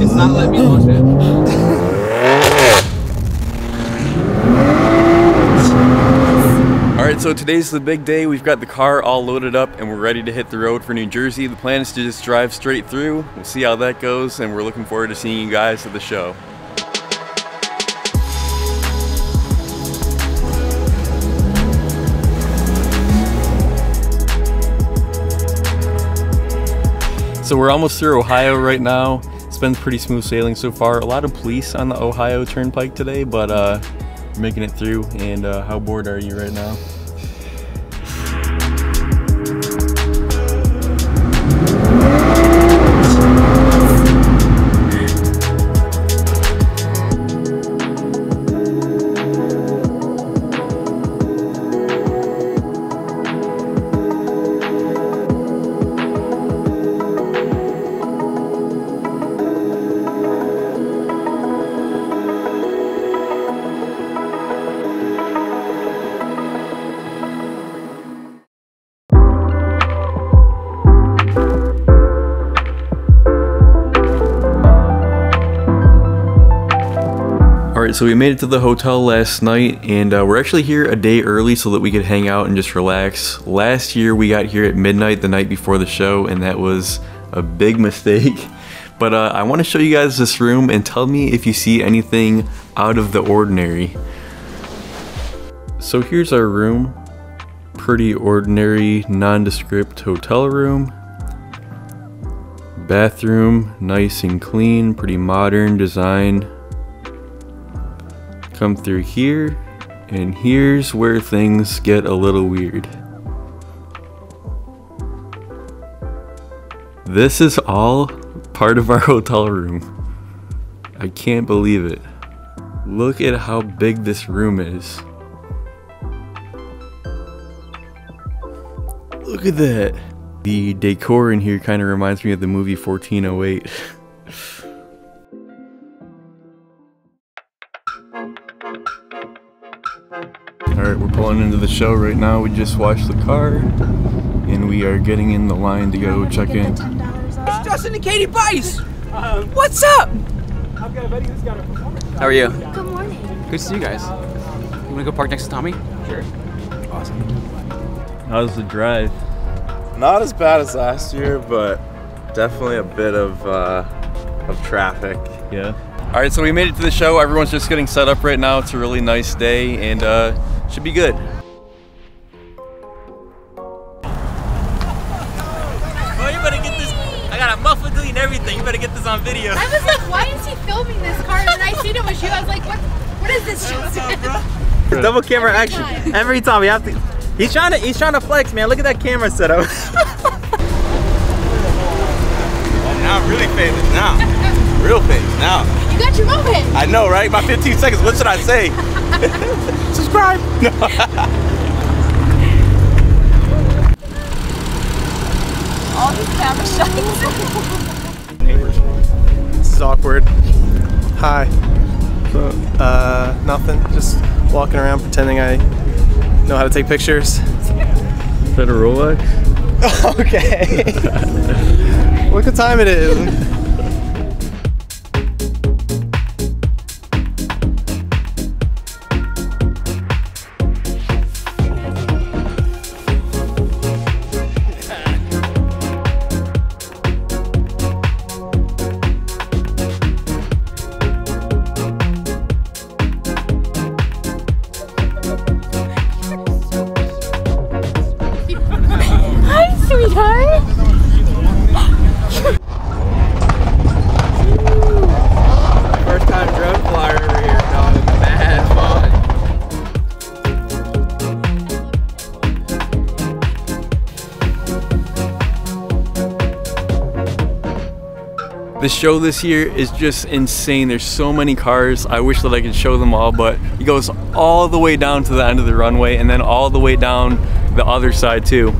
It's not letting me launch it. Alright, so today's the big day. We've got the car all loaded up and we're ready to hit the road for New Jersey. The plan is to just drive straight through. We'll see how that goes, and we're looking forward to seeing you guys at the show. So we're almost through Ohio right now. It's been pretty smooth sailing so far. A lot of police on the Ohio Turnpike today, but we're making it through. And how bored are you right now? Alright, so we made it to the hotel last night, and we're actually here a day early so that we could hang out and just relax. Last year we got here at midnight the night before the show, and that was a big mistake. But I want to show you guys this room and tell me if you see anything out of the ordinary. So here's our room. Pretty ordinary, nondescript hotel room. Bathroom, nice and clean, pretty modern design. Come through here, and here's where things get a little weird. This is all part of our hotel room. I can't believe it. Look at how big this room is. Look at that. The decor in here kind of reminds me of the movie 1408. Alright, we're pulling into the show right now. We just washed the car, and we are getting in the line to go check in. It's Justin and Katie Buice! What's up? How are you? Good morning. Good to see you guys. You wanna go park next to Tommy? Sure. Awesome. How's the drive? Not as bad as last year, but definitely a bit of traffic. Yeah. Alright, so we made it to the show. Everyone's just getting set up right now. It's a really nice day, and should be good. Oh, you better get this. I got a muffler and everything. You better get this on video. I was like, why is he filming this car? And then I seen it was you. I was like, what is this shit? Double camera action. Every time we have to. He's trying to flex, man. Look at that camera setup. Now I'm really famous now. Real famous now. You got your moment. I know, right? My 15 seconds. What should I say? Subscribe. No. All these camera shots. This is awkward. Hi. Nothing. Just walking around pretending I know how to take pictures. Is that a Rolex? Okay. Look what time it is. Sweetheart. First time drone flyer over here, dog. Mad fun. The show this year is just insane. There's so many cars. I wish that I could show them all, but it goes all the way down to the end of the runway and then all the way down the other side too.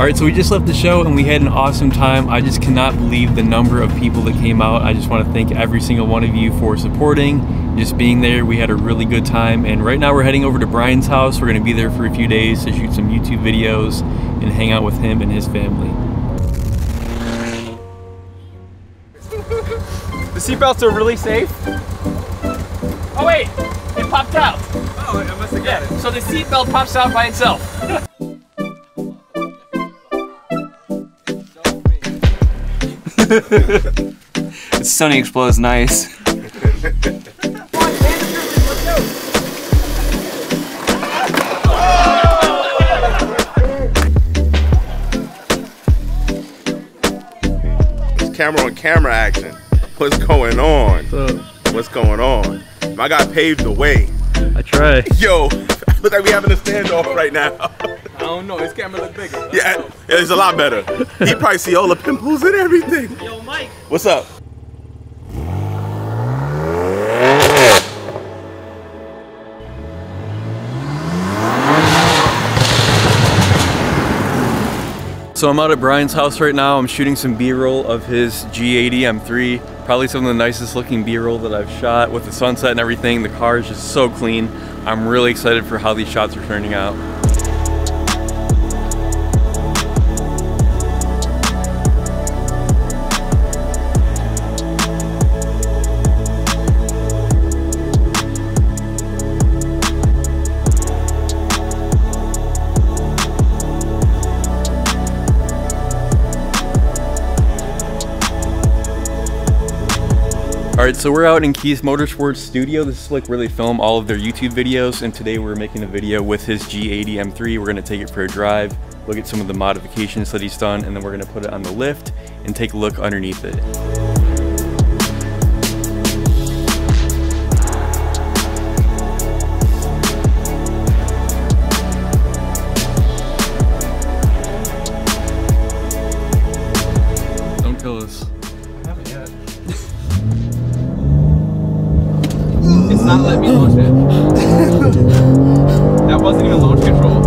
Alright, so we just left the show and we had an awesome time. I just cannot believe the number of people that came out. I just want to thank every single one of you for supporting, just being there. We had a really good time, and right now we're heading over to Bryan's house. We're going to be there for a few days to shoot some YouTube videos and hang out with him and his family. The seatbelts are really safe. Oh wait, it popped out. Oh, I must have got it. So the seatbelt pops out by itself. Sunny explodes nice. It's camera on camera action. What's going on? What's going on? My guy paved the way. I try. Yo, look like we having a standoff right now. I don't know, his camera look bigger. Yeah, it's a lot better. He probably see all the pimples and everything. Yo, Mike. What's up? So I'm out at Bryan's house right now. I'm shooting some B-roll of his G80 M3. Probably some of the nicest looking B-roll that I've shot with the sunset and everything. The car is just so clean. I'm really excited for how these shots are turning out. Alright, so we're out in Kies Motorsports studio. This is like where they film all of their YouTube videos, and today we're making a video with his G80 M3. We're going to take it for a drive, look at some of the modifications that he's done, and then we're going to put it on the lift and take a look underneath it. Don't kill us. It's not letting me launch it. That wasn't even launch control.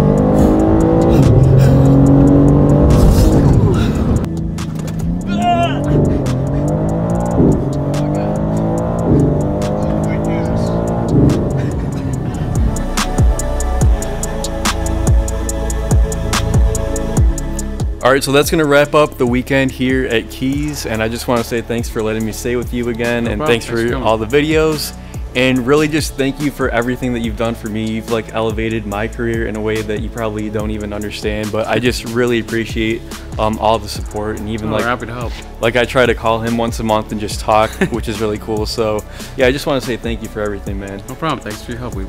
Alright, so that's going to wrap up the weekend here at Kies, and I just want to say thanks for letting me stay with you again, and thanks for all the videos, and really just thank you for everything that you've done for me. You've like elevated my career in a way that you probably don't even understand, but I just really appreciate all the support, and even happy to help. Like I try to call him once a month and just talk, which is really cool. So yeah, I just want to say thank you for everything, man. No problem. Thanks for your help. We